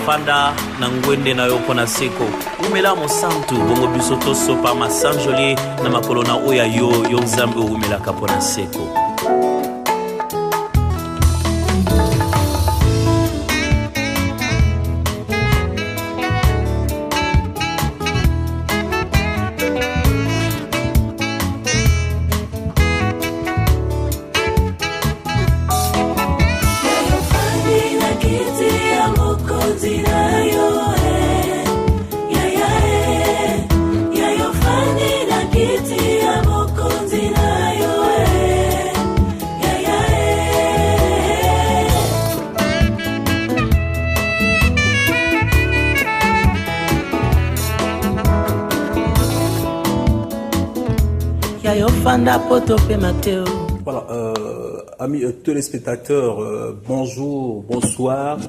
Fanda na ngwende na yoko na seko umela mosantu bongo biso toso pa masanjoli na makolo na oya yo nzambe umela kapo na seko. Voilà, amis téléspectateurs, bonjour, bonsoir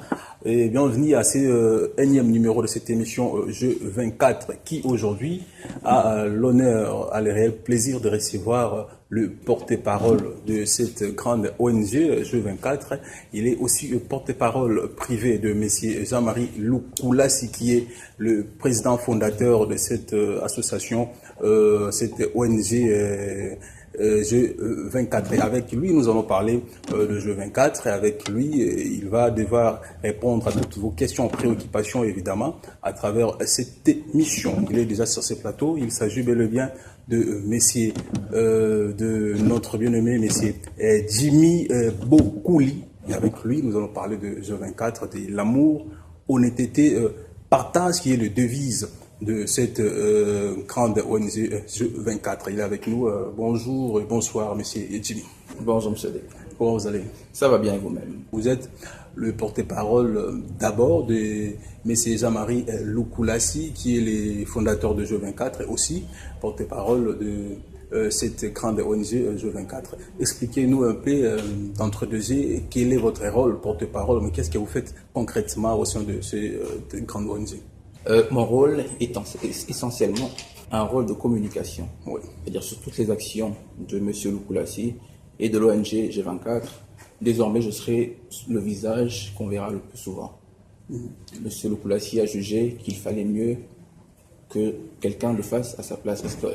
et bienvenue à ce énième numéro de cette émission Jeu 24 qui aujourd'hui a l'honneur, a le réel plaisir de recevoir le porte-parole de cette grande ONG Jeu 24. Il est aussi le porte-parole privé de M. Jean-Marie Loukoulasi qui est le président fondateur de cette association, cette ONG Jeu 24. Et avec lui, nous allons parler de Jeu 24. Et avec lui, il va devoir répondre à toutes vos questions, préoccupations, évidemment, à travers cette émission. Il est déjà sur ce plateau. Il s'agit bel et bien de messieurs, de notre bien-aimé messieurs Jimmy Bokouli. Et avec lui, nous allons parler de Jeu 24, de l'amour, honnêteté, partage, qui est le devise de cette grande ONG Jeu 24. Il est avec nous. Bonjour et bonsoir, monsieur Jimmy. Bonjour, monsieur. Comment vous allez? Ça va bien, vous-même? Vous êtes le porte-parole d'abord de monsieur Jean-Marie Loukoulasi, qui est le fondateur de Jeu 24, et aussi porte-parole de cette grande ONG Jeu 24. Expliquez-nous un peu, d'entre deux, quel est votre rôle porte-parole, mais qu'est-ce que vous faites concrètement au sein de cette grande ONG? Mon rôle est essentiellement un rôle de communication. Oui. C'est-à-dire sur toutes les actions de M. Loukoulasi et de l'ONG G24. Désormais, je serai le visage qu'on verra le plus souvent. M. Loukoulasi a jugé qu'il fallait mieux que quelqu'un le fasse à sa place. Parce que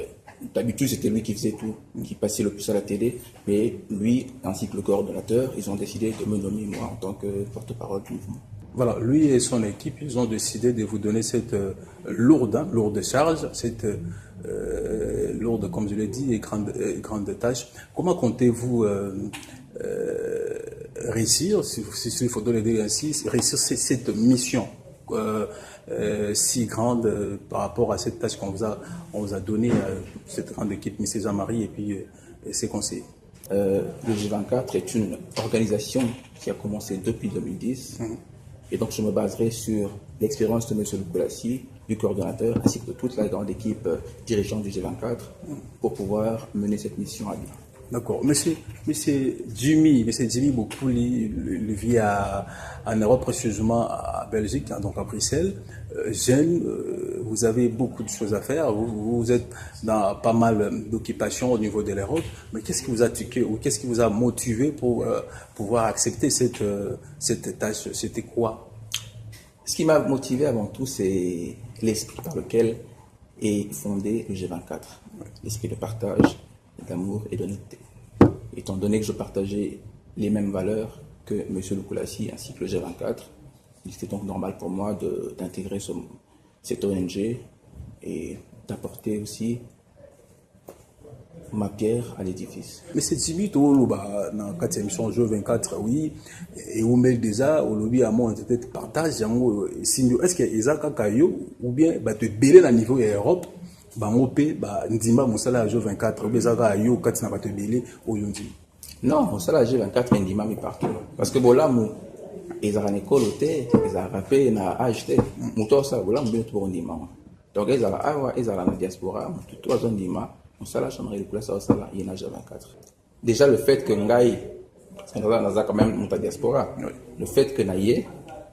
d'habitude, c'était lui qui faisait tout, qui passait le plus à la télé. Mais lui, ainsi que le coordonnateur, ils ont décidé de me nommer moi en tant que porte-parole du mouvement. Voilà, lui et son équipe, ils ont décidé de vous donner cette lourde charge, cette lourde, comme je l'ai dit, et grande tâche. Comment comptez-vous réussir, s'il faut donner ainsi, réussir cette mission si grande par rapport à cette tâche qu'on vous a donnée, cette grande équipe, M. Jean-Marie et puis ses conseillers? Le G24 est une organisation qui a commencé depuis 2010. Et donc, je me baserai sur l'expérience de M. Loukoulasi, du coordonnateur, ainsi que de toute la grande équipe dirigeante du G24 pour pouvoir mener cette mission à bien. D'accord. Monsieur Jimmy Bokouli, il vit en Europe, précisément à Belgique, donc à Bruxelles. Jeune, vous avez beaucoup de choses à faire. Vous êtes dans pas mal d'occupations au niveau de l'Europe. Mais qu'est-ce qui vous a tué ou qu'est-ce qui vous a motivé pour pouvoir accepter cette tâche? C'était quoi? Ce qui m'a motivé avant tout, c'est l'esprit par lequel est fondé le G24. L'esprit de partage, d'amour et d'honnêteté. Étant donné que je partageais les mêmes valeurs que M. Loukoulasi ainsi que le G24, il était donc normal pour moi d'intégrer cette ONG et d'apporter aussi ma pierre à l'édifice. Mais c'est Jimmy, dans la 4e émission Jeu 24, oui, et on met déjà, au lobby à moi, peut-être partage, est-ce qu'il y a des kakayo ou bien te belé à niveau Europe? Ndimba Moussala Jeu 24, ou bien ça yo quand na te belé au Yondi. Non, Moussala Jeu 24 Ndimba mi partout. Parce que voilà mou ils ont école ils ont rappé na acheté. Mouto ça voilà mou bien tout Ndimba. Donc ils ont la diaspora, tout trois Ndimba, Moussala Jean-Marie Loukoulasi au sala yena Jeu 24. Déjà le fait que ngai c'est quand même mon diaspora. Le fait que naie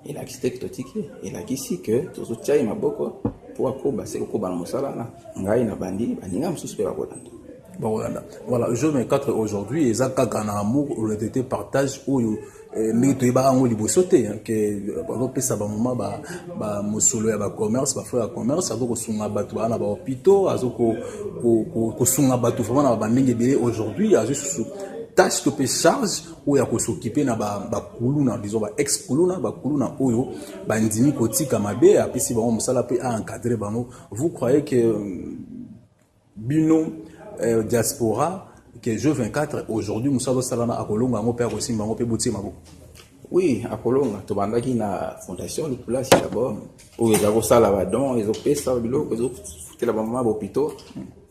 il a accepté que totiki, il a ici que tout ça il m'a beaucoup. Pour akoba c'est okoba na musala na ngai na bandi baninga mususu pe bakolanda. Voilà, je 24 aujourd'hui, et ça, quand on a amour, on a été partage où mais tu es pas en libre sauté, que par exemple ça va moment mon solo ya ba commerce, ba faire commerce, ça donc son abatu na ba hôpitaux, azoko ko son abatu vraiment na ba ndenge belé aujourd'hui, azo sous tâche que peut charge ou ya ko s'occuper na ba kuluna, disons ba ex kuluna oyo ba ndimi kotika mabe, après si ba mosala peut encadrer bano. Vous croyez que bino diaspora que je 24 aujourd'hui Moussa Salana à Kolonga mon père aussi mon père Bouti Mabo. Oui, à Kolonga to bandaki na fondation Lukulasi d'abord où ils avaient ça là dedans ils ont payé ça bilo ils ont foutu la maman à l'hôpital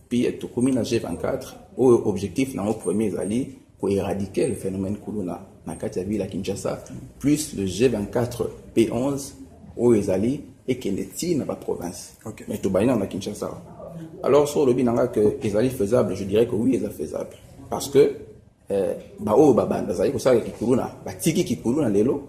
puis to commune G24 où objectif dans nos premiers alliés pour éradiquer le phénomène Kuluna na kati ville à Kinshasa plus le G24 P11 où ils alliés et Kennedy na pas province. Mais to baina na Kinshasa. Alors sur le binanga que ils allaient faisable, je dirais que oui, ils sont faisables parce que bazali ko sala kikuluna batiki kikuluna lelo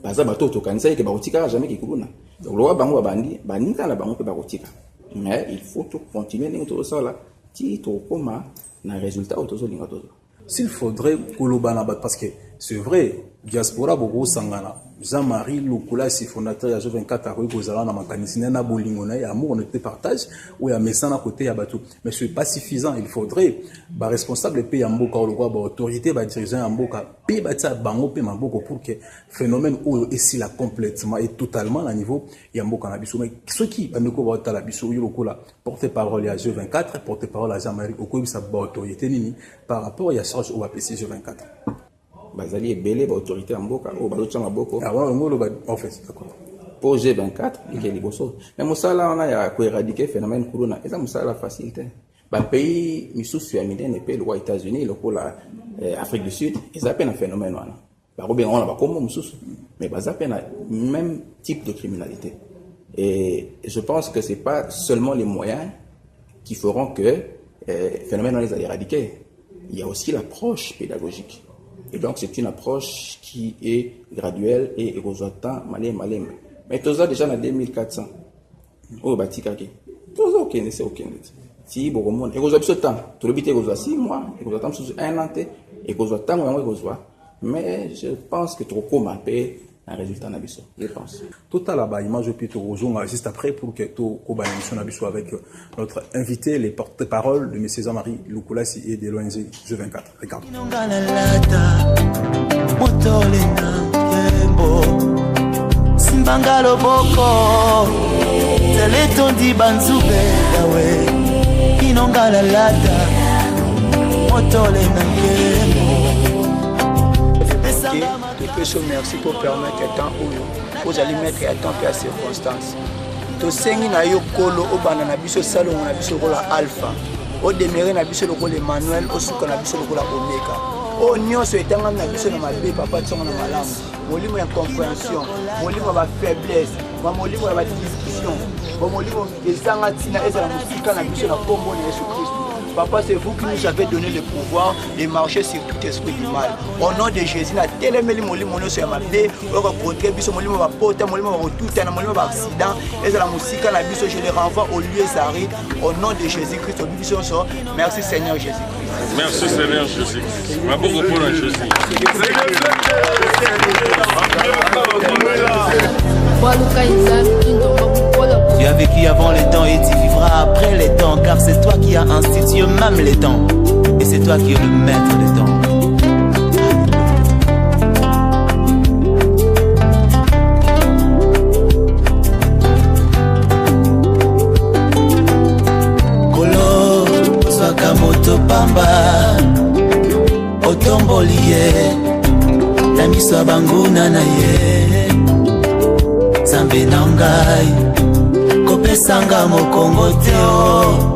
baza bato to kanisa ke baotika jamais kikuluna donc lo bango babandi baninga na bango pe bakotika mais il faut tout continuer ningo to sala ti to koma na résultat autozo linga tozo. S'il faudrait kolobana parce que c'est vrai diaspora beaucoup sangana Jean-Marie Lukulasi fondateur de G24 a reposé na makanisi na bolingo na amour on était partage ou ya mesana côté ya bateau mais c'est pas suffisant il faudrait ba responsable pays ya mboka ou ba autorité ba dirigeant ya mboka pe ba tsa bango pe maboko pour que phénomène ou ici là complètement et totalement à niveau ya mboka na biso mais ceux qui ba meko ba tala biso yo lokola porte-parole ya G24 porte-parole à Jean-Marie Okobi sa ba autorité nini par rapport à charge au APC G24 bazali ebele ba autorité mboka o bazo maboko en fait d'accord pour G24 et liboso mais mosala on a ya ko éradiquer phénomène corona et ça mosala facilité ba pays misusu ya minene pe les États-Unis lokola Afrique du Sud ils appellent un phénomène wana ba robé on ba comme misusu mais ba appellent même type de criminalité et je pense que c'est pas seulement les moyens qui feront que phénomène on les a éradiquer il y a aussi l'approche pédagogique. Et donc, c'est une approche qui est graduelle et érosotant, malem. Mais tout ça, déjà, en 2400. Oh, bah, tikaki. Tout ça, ok, c'est ok. Si, bon, monde, érosotant, tout le bité, érosotant 6 mois, érosotant sous un an, érosotant, érosotant. Mais je pense que trop commander un résultat n'abisso, je pense. Tout à la bas, image plutôt rejoindre juste après pour que tout combien émission n'abisso avec notre invité, les porte-parole de M. Jean-Marie Lukulasi et de l'ONG G24. Regarde. Simbangalo boko, teletondi banzube dawe, inongala lata, motole nangemo. Merci pour permettre un temps où vous allez mettre un temps et à circonstances. To sengi na yo kolo o bana na biso salo na biso kola alpha. O demere na biso lokola Emmanuel o suka na biso lokola omega. O nyonso etanga na biso na mabe papa tsonga na malamu. Molimo ya compréhension, molimo ba faiblesse, molimo ya ba discussion, molimo ezanga tina ezala musika na biso na kombo na Yesu Christ. Papa, c'est vous qui nous avez donné le pouvoir de marcher sur tout esprit du mal. Au nom de Jésus, la télémélie molimo sur ma bé, on va contrer biso molimo va porter molimo va tout un molimo va accident et la musique la biso je les renvoie au lieu Zari au nom de Jésus Christ au biso so. Merci Seigneur Jésus Christ. Merci Seigneur Jésus. Ma beaucoup pour la Jésus. Tu as vécu avant les temps et tu vivras après les temps, car c'est toi qui as institué même les temps, et c'est toi qui es le maître des temps. Kolo, Swakamoto Pamba, Otombolie, Namiso Banguna Naye, Zambe Nangai. Kopesanga mokongo teo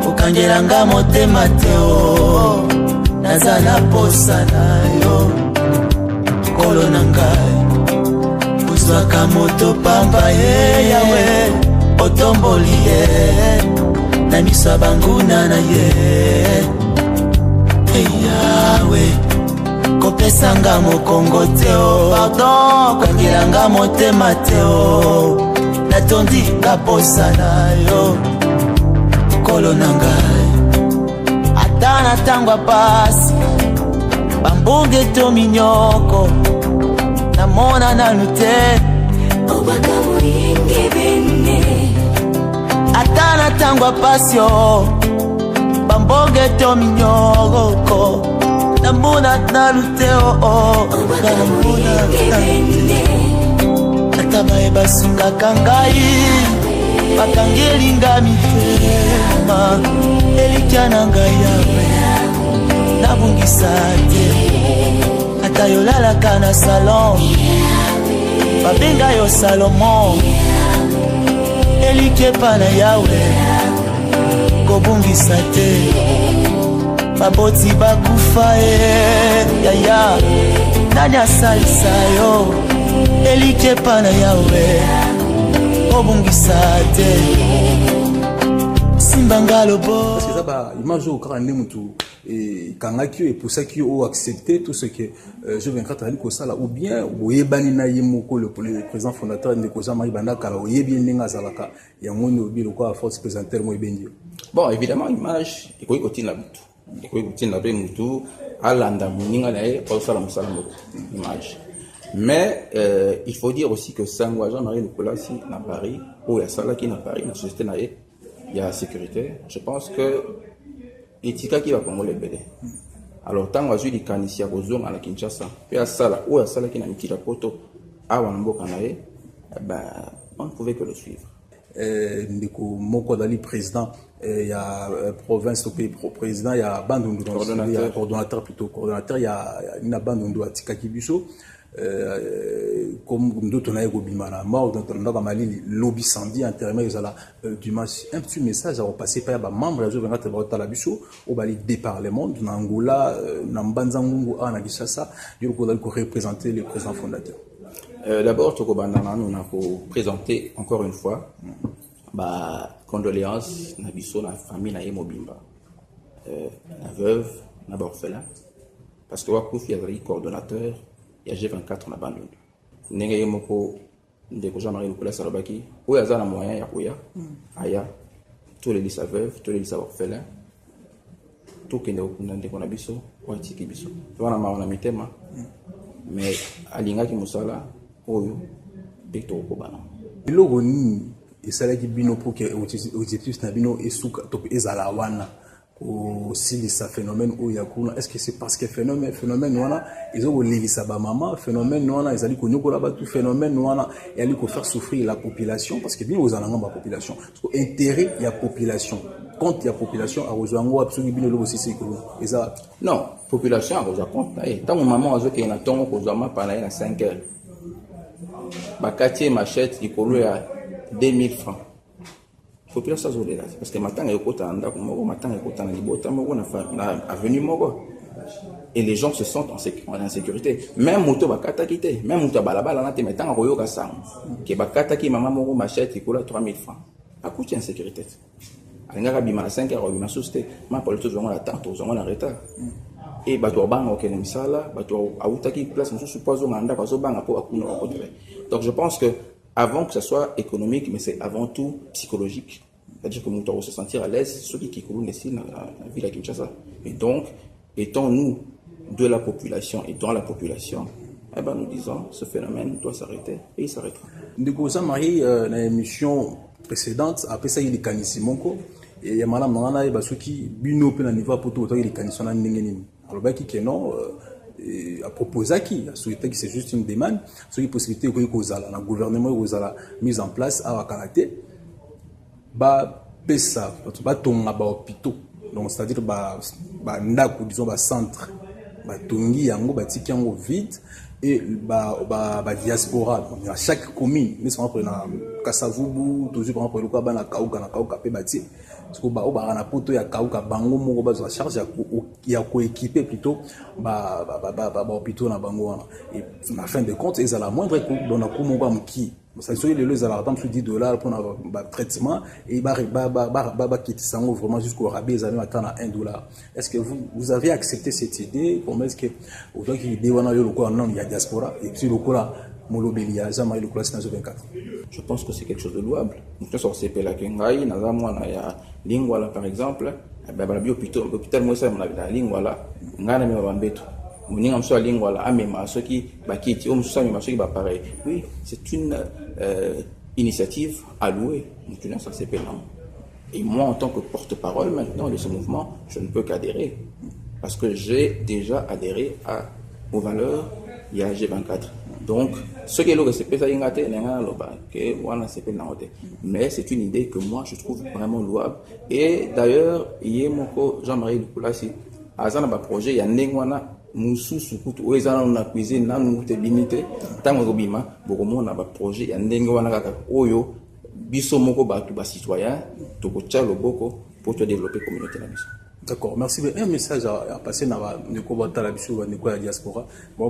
okangelanga motema teo nazala posa na yo kolo na ngai kozwaka moto pamba ye yawe otomboli ye na miso ya banguna na ye yawe kopesanga mokongo teo pardon okangelanga motema teo natondi kaposa na yo kolo na ngai ata atana tangwa pasi bambonge to minyoko namona nalute obaka mulingi bene atana tangwa pasio bambonge to minyoko namona nalute obaka mulingi bene ataba ebasunga kangai bakangelinga mitema elikyana ngai yawe nabungisa te ata yolalaka na salon babenga yo Salomo elikepa na yawe kobungisa te baboti bakufa yaya nani asalisa yo elikepa na yawe kobungisa te simba lobo. Parce que ça va image au cas où tu kangaki et pour ça qui ont accepté tout ce que je 24 ans ça là ou bien oyebani na yemoko le président fondateur de Koza Marie Bandaka là oyebi ninga zalaka ya ngoni obi le quoi force présentateur mo ebendio. Bon, évidemment image ikoyi kotina mutu ikoyi kotina be mutu alanda muninga nae pour ça la musala image. Mais il faut dire aussi que Sangwa Jean-Marie Nicolas si na Paris ou ya sala qui na Paris na société nae il y a sécurité. Je pense que etika qui va Congo les belé. Alors tant que je kanisi ya kozonga na Kinshasa, pe ya sala ou ya sala qui na mitila poto awa mboka nae, on ne pouvait que le suivre. Ndeko moko dali président il y a province au pays président il y a bandundu coordonnateur plutôt coordonnateur il y a une bandundu atika kibiso comme d'autres on a eu la mort dans le Mali lobby samedi intérimaire dimanche un petit message à repasser par les membres de la République la biso au Bali départ le monde dans Angola dans Banzangungu à Kinshasa il faut représenter le président fondateur. D'abord Toko Bandana nous avons présenté encore une fois condoléances na biso na famille na Mobimba la veuve na orphelin parce que Wakufi est le coordonnateur. Il y a G24 on a bandundu. Ndenge yemoko ndeko Jean-Marie Nicolas Salobaki, ou yaza na moyen ya koya, aya tous les lisa veuves, tous les lisa orphelins, tout kende okunda ndeko na biso, ou atiki biso. Wana maona mitema. Mais alinga ki musala oyo beto okobana. Biloko ni esalaki bino pour que objectif na bino esuka to ezala wana. Aussi ça phénomène où il y a est-ce que c'est parce que phénomène wana ils ont lelisa ba maman phénomène wana ils allaient konyokola ba tout phénomène wana et aller faire souffrir la population parce que bien aux alanga ba population parce que intérêt il y a population quand il y a population à rozango absolument bien le aussi c'est que ça non population à roza compte tant mon maman azo ke na tongo kozama pana na 5 heures ba quartier machette ikolo ya 2000 francs. Population zolela parce que matanga yokota ndako moko matanga yokota na libota moko na avenue moko et les gens se sentent en insécurité même moto bakata kité même moto balabala na te matanga koyoka sang ke bakata ki maman moko machette ikola 3000 francs akuti insécurité alingaka bima na 5 heures na société ma police zongo la tante zongo na retard et bato banga okene misala bato autaki place musu supposo nganda ko zo banga po akuna ko. Donc je pense que avant que ce soit économique, mais c'est avant tout psychologique. C'est-à-dire que nous devons se sentir à l'aise, ceux qui coulent ici dans la ville de Kinshasa. Et donc, étant nous de la population et dans la population, eh ben nous disons, ce phénomène doit s'arrêter et il s'arrêtera. Ndeko Jean-Marie, dans l'émission précédente, après ça, il y a des canissimonko. Et il y a madame Nana, il y a ceux qui, bino, pe na niveau pour tout, il y a des canissimonko. Alors, bah, qui non, à proposer qui a souhaité que c'est juste une demande sur les possibilités que le gouvernement a mise en place à Wakalate ba pesa ba tonga ba hôpitaux donc c'est-à-dire ba ndako disons ba centre ba tongi yango ba tiki yango vide et ba diaspora à chaque commune mais on prend na Kasavubu toujours on prend le ba na kauka pe bati parce que ba na poto ya kauka bango moko ba za charge ya ko équiper plutôt ba hôpitaux na bango wana et en fin de compte ils a la moindre coût dans na ko moko amki ça soit les lois à la sur $10 pour un traitement et quitter ça vraiment jusqu'au rabais ils arrivent à attendre $1. Est-ce que vous avez accepté cette idée? Comment est-ce que au temps qu'il dit on a eu le quoi non il y a diaspora et puis le quoi là Molobelia, Jean-Marie Lukulasi dans 24. Je pense que c'est quelque chose de louable. Nous sommes sortis la Kengai, nous avons la Lingwala par exemple. Ben la hôpital moi ça mon la Lingwala, ngana me bambeto. Moninga mso Lingwala amema ceux qui bakiti, on mso amema ceux qui ba pareil. Oui, c'est une initiative à louer. Nous ça c'est pénal. Et moi en tant que porte-parole maintenant de ce mouvement, je ne peux qu'adhérer parce que j'ai déjà adhéré aux valeurs il y a G24. Donc, ce qui est le respect, mais c'est une idée que moi je trouve vraiment louable. Et d'ailleurs, hier, Jean-Marie Lukulasi, à un projet, il y a un musu sukutu oezana na cuisine na nous limité tango kobima bokomo na ba projet ya ndenge wana kaka oyo biso moko batu ba citoyen to ko tia loboko pour te développer communauté na biso. D'accord, merci. Un message à passer dans la diaspora, la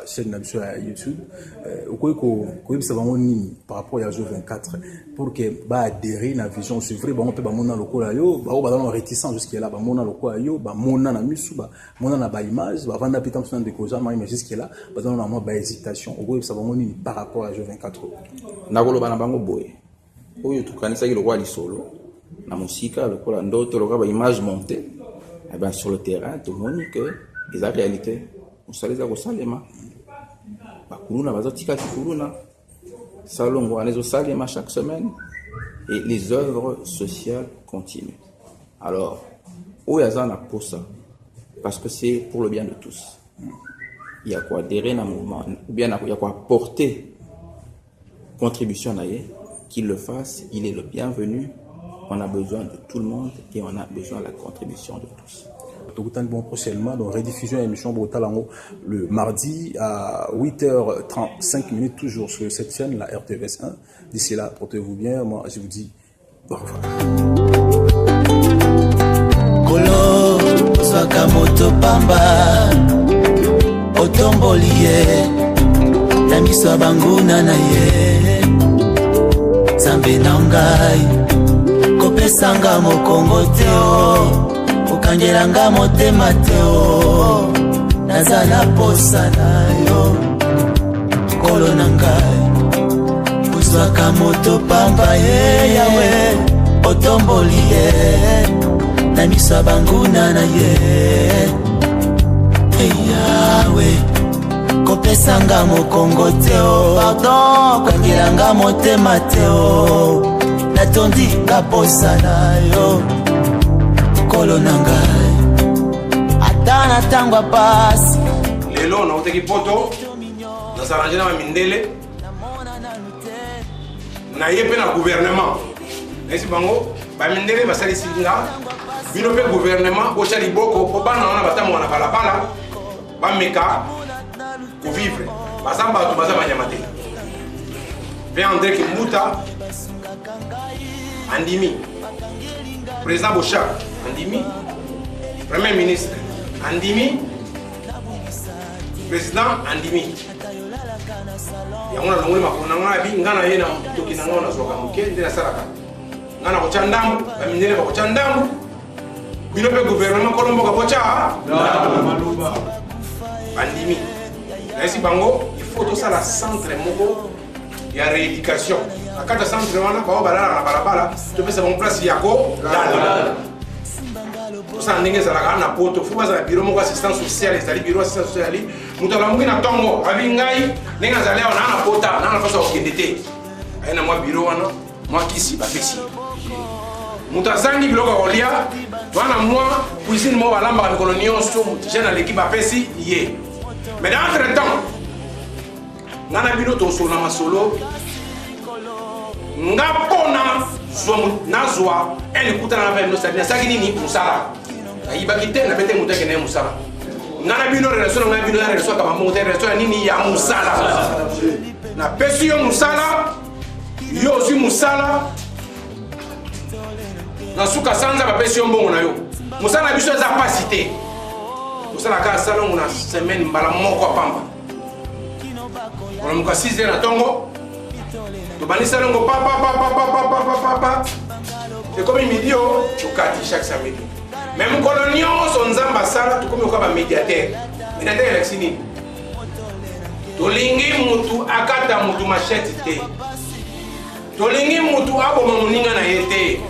chaîne YouTube. Par rapport à G24, pour que adhérer à la vision, c'est vrai, on peut être réticent jusqu'à là, on a image, mais jusqu'à là, on a hésitation. Par rapport à G24. La musique, le image montée, et bien sur le terrain, tout le monde dit que c'est la réalité. On sait les salema. Bakuluna, bazotika kuluna. Salongo, on les salema chaque semaine. Et les œuvres sociales continuent. Alors, où y a ça pour ça? Parce que c'est pour le bien de tous. Il y a quoi adhérer à un mouvement, ou bien il y a quoi porter contribution à qu'il le fasse, il est le bienvenu. On a besoin de tout le monde et on a besoin de la contribution de tous. Bon, prochainement, donc rediffusion de l'émission Brotalango le mardi à 8h35 toujours sur cette chaîne, la RTVS 1. D'ici là, portez-vous bien. Moi, je vous dis au revoir. Kolo, Sakamoto Pamba, Otombolie, Namiso Banguna Naye, Zambe Nangai. Kopesanga mokongo teo okangelanga motema teo nazala posa na yo kolo na ngai kozwaka moto pamba ye yawe otomboli ye na miso ya banguna na ye yawe kopesanga mokongo teo pardon okangelanga motema teo natondi kaposa na yo kolo na ngai ata na tango ya pasi lelo nauteki poto nazalanje na bamindele naye mpe na gouvernement naisi bango bamindele basalisi nga bino mpe gouvernement botya liboko po bana wana batamboka na balabala bameka kovivre baza bato baza banyama te mpe André Kimbuta Andimi, président Bochak, Andimi, premier ministre, Andimi, président Andimi. Yangona ngoni makona ngabi ngana yena toki ngana soka mukende na saraka. Ngana ko chandamu, bamindele ko chandamu. Bino pe gouvernement Kolombo ka bocha. Maluba. Andimi. Nasi bango, il faut tout ça la centre moko ya rééducation. Akata centre wana kwa balala na balabala to pesa bon place yako dala to sa ndenge za la na poto fuba za bureau moko assistance sociale za bureau assistance sociale mutala mungi na tongo avingai nenga za leo na pota na fasa okendete aina mwa bureau wana mwa kisi ba pesi mutazangi biloko kolia wana mwa cuisine mo balamba ba colonion so mutijana l'équipe ba pesi yé mais dans entre temps ngana bino to solo na masolo ngapona nazwa elikutana na vendo sabina sakini ni musala ayibakite na bete mutake na musala ngana bino relation ngana bino relation kama monter relation nini ya musala na pesi yo musala yo si musala na suka sanza ba pesi yo mbongo na yo musala biso za pasité musala ka salon na semaine mbala moko pamba on muka 6 na tongo to banisa longo papa c'est comme midi au chokati chaque samedi même colonion son nzamba sala to comme ko ba médiateur exini tolingi mutu akata mutu machete te tolingi mutu aboma moninga na ye te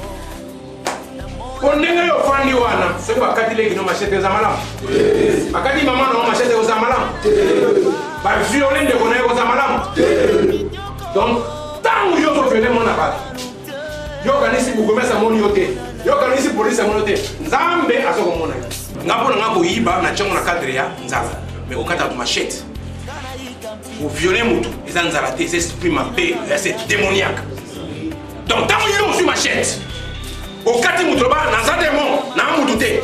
po ndenge yo fandi wana soki bakati lekino machete eza malamu bakati mama na machete oza malamu baviole ndeko na ye koza malamu donc ntango yo toviole mona bato yokanisi bukomesa moni yo te yokanisi polisi amoni yo te nzambe azokomona ye nga mpona nga koyiba na ntiango na cadre ya nzala me kokata bato machete koviole mutu eza nzala te eza esprit mabe eza démoniaque donc ntango yo ozwi machete okati mutu loba naza demon na mutu te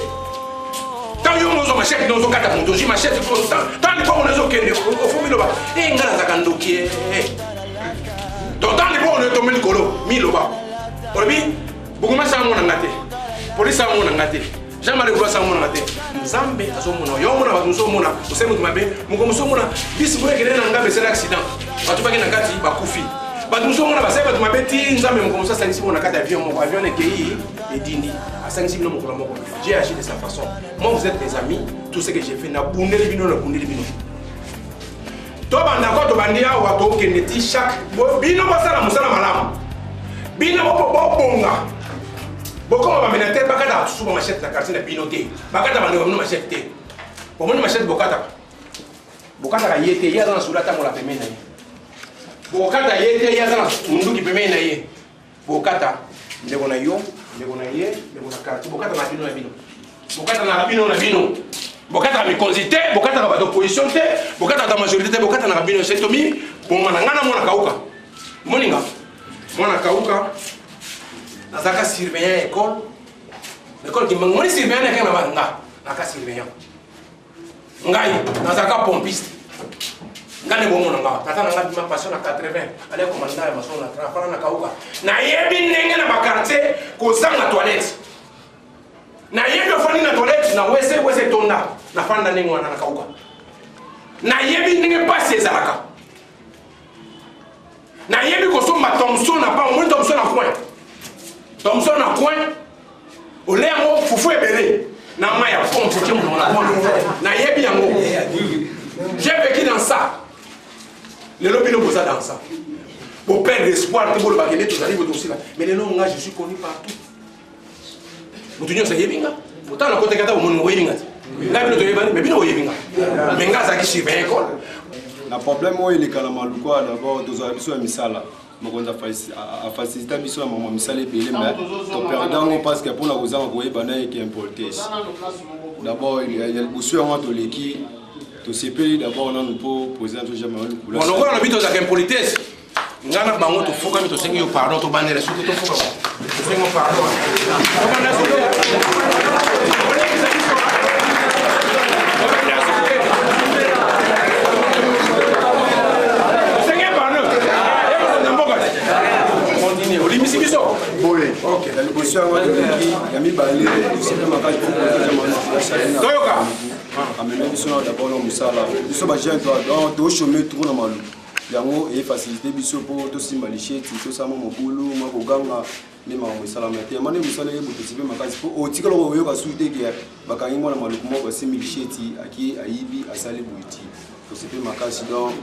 ntango yo ozwa machete nozokata mutu ozwi machete ntango lipongo nazokende ofomi loba nga nazaka ndoki donc ntango lipongo nayotomi likolo miloba olobi bukumasa amonanga te polisi amonanga te jamais le voix mona te nzambe azomona yo mona bato mona osemu mabe muko musomona bisi boye kele na ngambe c'est accident bato baki na kati bakufi bato musomona basai bato mabe ti nzambe muko musa sangisi mona kati avion moko avion ekei edindi asangisi bino moko moko j'ai agi de sa façon moi vous êtes des amis tout ce que j'ai fait na bundeli bino to banda ko to bandia wa to kende ti chaque bino basala musala malamu bino bonga bokoma bamena te bakata suba machete na quartier na bino te bakata bando bamino machete te bomoni machete bokata ka yete ya dans sura tango la pemena ye bokata yete ya dans munduki pemena ye bokata ndeko na yo ndeko na ye ndeko na quartier bokata na bino bokata na bino bokata mi consité bokata ka bato position te bokata ka majorité te bokata na bino c'est tomi bomma na ngana mona kauka moninga mona kauka nazaka surveillant école qui mangoni surveillant na kana banga naka surveillant ngai nazaka pompiste ngane bomo nga tata nanga bima passion na 80 ale commandant ya mason na trafala na kauka na yebi ndenge na bakartier ko sanga toilette na yebi ofani na toilette na wese tonda na fanda ndenge wana na kauka na yebi ndenge passe ezalaka na yebi ko somba Thompson na ba mo Thompson na coin Thompson na coin ole yango fufu ebele na ma ya pompe qui mo na yebi yango j'ai vécu dans ça les lobby no boza dans ça pour perdre espoir te bolo bakende tous arrive aussi là mais les noms je suis connu partout mutunyo sa yebinga utana kote kata umuntu ngoyebinga nga bino to yebani mais bino yebinga mais nga za ki surveiller école na problème oyo le kala maluko d'abord doza biso ya misala mokonza a faciliter biso ya mama misala ebele mais to perdant parce que pour la kozanga koyebana qui importer d'abord il y a le boussu en to leki to sepeli d'abord on nous peut poser un truc jamais le couleur on encore le bito za impolitesse ngana bango to foka mi to sengi yo pardon to banere surtout to foka to sengi pardon to banere ok la négociation ya mibale c'est ma carte pour toyoka amena biso na d'abord no musala biso ba jeune donc to chômer tout na malu yango et faciliter biso pour to simba licheti to sama mobulu mako ganga ni ma musala mete mane musala ye botisibe makasi po o tikalo ko yoka suite ke bakangi mona malu ko ba simba licheti aki aibi asali buiti to sepe makasi donc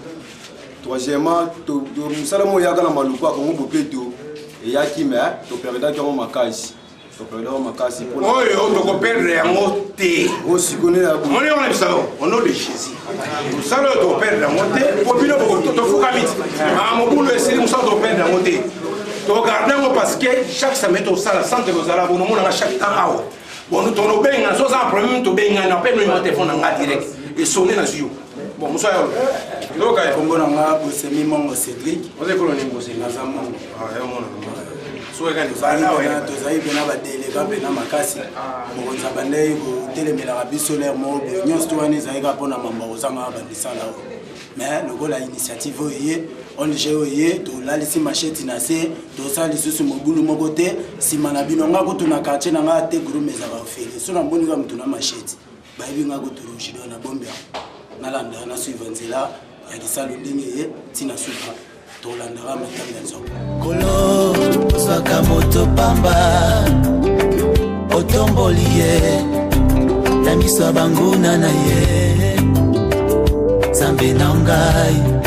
troisièmement to musala mo yaka na malu ko ko bopeto et yaki mais to perdre que mon makasi to perdre makasi pour oyo to ko perdre yango te o sikone la bo on est ça on a de Jésus ça le to perdre yango te po bino to fuka vite ah mo bulu esili mo to perdre yango te to garder mo parce que chaque semaine to sala centre ko sala bo no mo na chaque temps awa bon to no benga so ça problème to benga na pe no téléphone nga direct et sonner na sur bon mo so ya donc kongo na nga bo semi mongo Cédric on est colonel mo c'est na zamongo ah ya mo na tozali mpena badelega mpena makasi mokonzi abandai kotelemelaka biso lere moko boye nyonso to wana ezali kaka mpona mamba kozangaka bandisala oyo mais lokola initiative oyo eye ONG oyo eye tolalisi macheti na se tosala lisusu mobulu moko te nsima na bino nga kutu na quartier na nga te groupe ezaka ofele so namoni ka mutu na macheti bayebi nga kutu rugido na bombe yango nalandaka na suiva nzela ya kisalo ndenge eye ntina suka tolandaka matanga nzoko kolo zwaka moto pamba otomboli ye na miso ya banguna na ye nzambe na ngai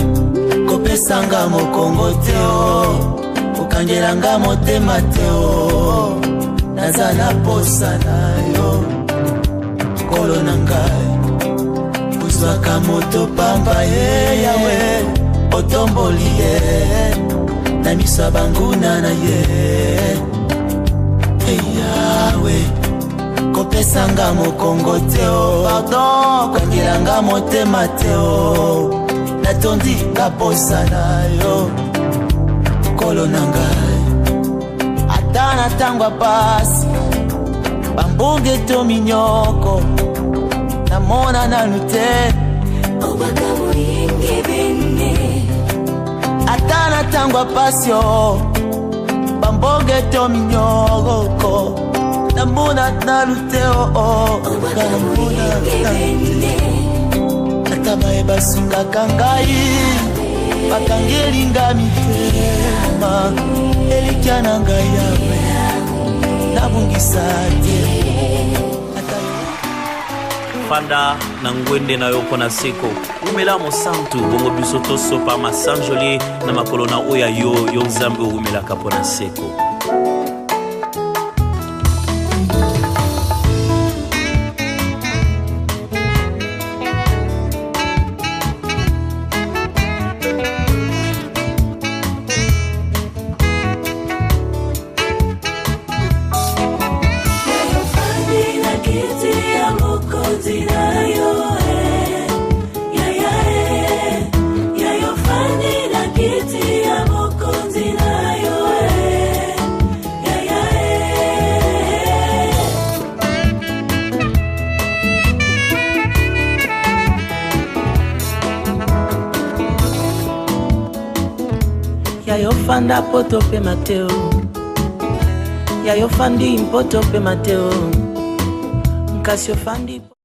kopesanga mokongo teo kokangelanga motema teo naza na posa na yo kolo na ngai ozwaka moto pamba ye yawe otomboli ye na miso ya banguna na ye yawe kopesanga mokongo teo pardon kokangelanga motema teo natondi kaposa na yo kolo na ngai ata na ntango ya pasi bambonge to minyoko namona nanu te obaka moyenge bene ata na ntango ya pasi o bambonge to minyoko namona nanu te obaka moyenge bene ata baye basungaka ngai bakangelinga mitema elikya na ngai yawe nabungisa te fanda na ngwende na yo mpona seko umela mosantu bongo biso tosopa masanjoli na makolo na oyo yo nzambe oumelaka mpona seko. Yayo fanda poto pe mateo Yayo fandi mpoto pe mateo Nkasio fandi